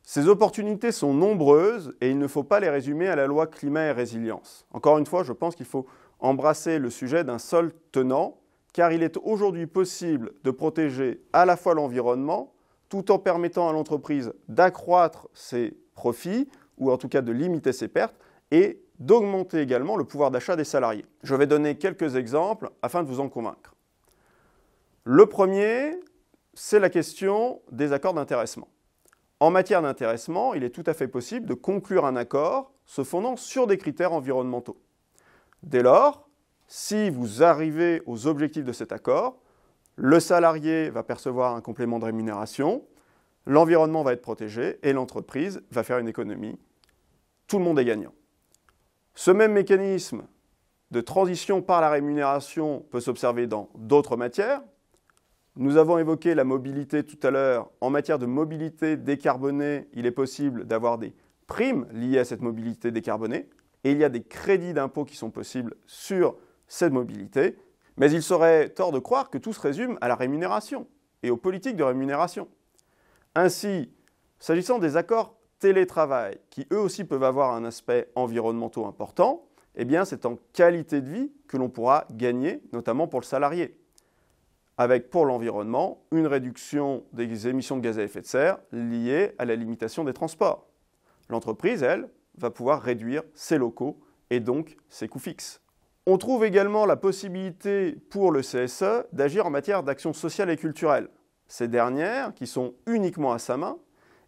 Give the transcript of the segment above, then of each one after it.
Ces opportunités sont nombreuses et il ne faut pas les résumer à la loi climat et résilience. Encore une fois, je pense qu'il faut embrasser le sujet d'un seul tenant, car il est aujourd'hui possible de protéger à la fois l'environnement, tout en permettant à l'entreprise d'accroître ses profits, ou en tout cas de limiter ses pertes, et d'augmenter également le pouvoir d'achat des salariés. Je vais donner quelques exemples afin de vous en convaincre. Le premier, c'est la question des accords d'intéressement. En matière d'intéressement, il est tout à fait possible de conclure un accord se fondant sur des critères environnementaux. Dès lors, si vous arrivez aux objectifs de cet accord, le salarié va percevoir un complément de rémunération, l'environnement va être protégé et l'entreprise va faire une économie. Tout le monde est gagnant. Ce même mécanisme de transition par la rémunération peut s'observer dans d'autres matières. Nous avons évoqué la mobilité tout à l'heure. En matière de mobilité décarbonée, il est possible d'avoir des primes liées à cette mobilité décarbonée et il y a des crédits d'impôt qui sont possibles sur cette mobilité. Mais il serait tort de croire que tout se résume à la rémunération et aux politiques de rémunération. Ainsi, s'agissant des accords télétravail, qui eux aussi peuvent avoir un aspect environnemental important, eh bien c'est en qualité de vie que l'on pourra gagner, notamment pour le salarié. Avec pour l'environnement une réduction des émissions de gaz à effet de serre liées à la limitation des transports. L'entreprise, elle, va pouvoir réduire ses locaux et donc ses coûts fixes. On trouve également la possibilité pour le CSE d'agir en matière d'action sociale et culturelle. Ces dernières, qui sont uniquement à sa main,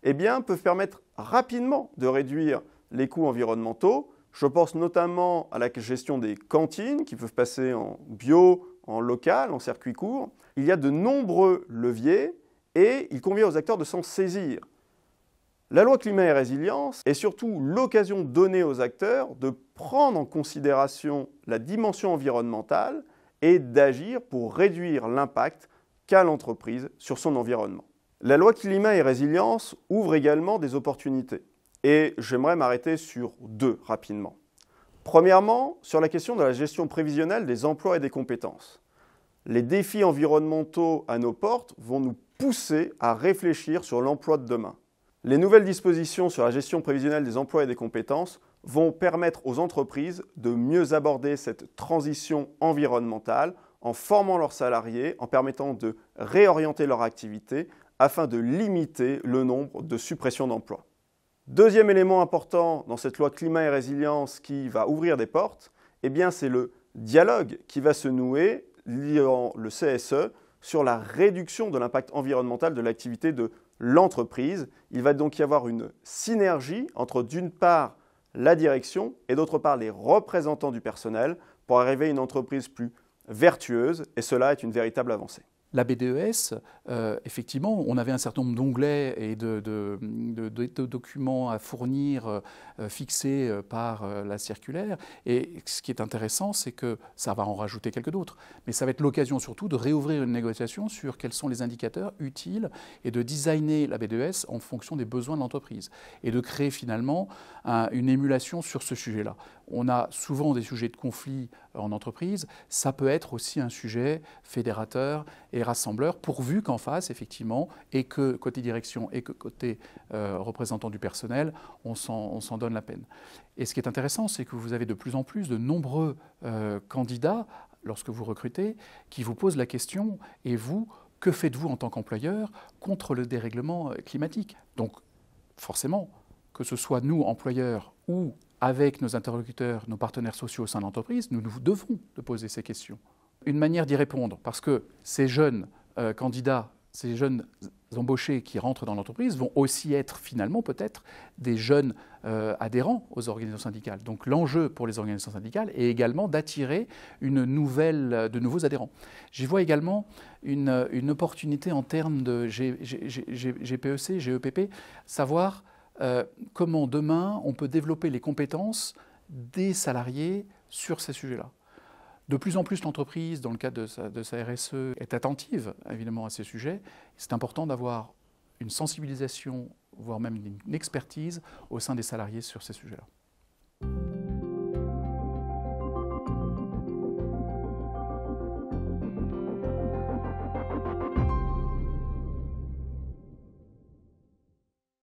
eh bien, peuvent permettre rapidement de réduire les coûts environnementaux. Je pense notamment à la gestion des cantines qui peuvent passer en bio, en local, en circuit court. Il y a de nombreux leviers et il convient aux acteurs de s'en saisir. La loi climat et résilience est surtout l'occasion donnée aux acteurs de prendre en considération la dimension environnementale et d'agir pour réduire l'impact qu'a l'entreprise sur son environnement. La loi climat et résilience ouvre également des opportunités et j'aimerais m'arrêter sur deux rapidement. Premièrement, sur la question de la gestion prévisionnelle des emplois et des compétences. Les défis environnementaux à nos portes vont nous pousser à réfléchir sur l'emploi de demain. Les nouvelles dispositions sur la gestion prévisionnelle des emplois et des compétences vont permettre aux entreprises de mieux aborder cette transition environnementale en formant leurs salariés, en permettant de réorienter leur activité afin de limiter le nombre de suppressions d'emplois. Deuxième élément important dans cette loi climat et résilience qui va ouvrir des portes, eh bien c'est le dialogue qui va se nouer liant le CSE sur la réduction de l'impact environnemental de l'activité de l'entreprise. Il va donc y avoir une synergie entre d'une part la direction et d'autre part les représentants du personnel pour arriver à une entreprise plus vertueuse et cela est une véritable avancée. La BDES, effectivement, on avait un certain nombre d'onglets et de documents à fournir fixés par la circulaire. Et ce qui est intéressant, c'est que ça va en rajouter quelques d'autres. Mais ça va être l'occasion surtout de réouvrir une négociation sur quels sont les indicateurs utiles et de designer la BDES en fonction des besoins de l'entreprise. Et de créer finalement une émulation sur ce sujet-là. On a souvent des sujets de conflit en entreprise. Ça peut être aussi un sujet fédérateur et rassembleur, pourvu qu'en face, effectivement, et que côté direction et que côté représentant du personnel, on s'en donne la peine. Et ce qui est intéressant, c'est que vous avez de plus en plus de nombreux candidats, lorsque vous recrutez, qui vous posent la question, et vous, que faites-vous en tant qu'employeur contre le dérèglement climatique? Donc, forcément, que ce soit nous, employeurs, ou avec nos interlocuteurs, nos partenaires sociaux au sein de l'entreprise, nous devons de poser ces questions. Une manière d'y répondre, parce que ces jeunes candidats, ces jeunes embauchés qui rentrent dans l'entreprise vont aussi être finalement peut-être des jeunes adhérents aux organisations syndicales. Donc l'enjeu pour les organisations syndicales est également d'attirer de nouveaux adhérents. J'y vois également une opportunité en termes de GPEC, GEPP, savoir comment demain on peut développer les compétences des salariés sur ces sujets-là. De plus en plus, l'entreprise, dans le cadre de sa RSE, est attentive évidemment à ces sujets. C'est important d'avoir une sensibilisation, voire même une expertise au sein des salariés sur ces sujets-là.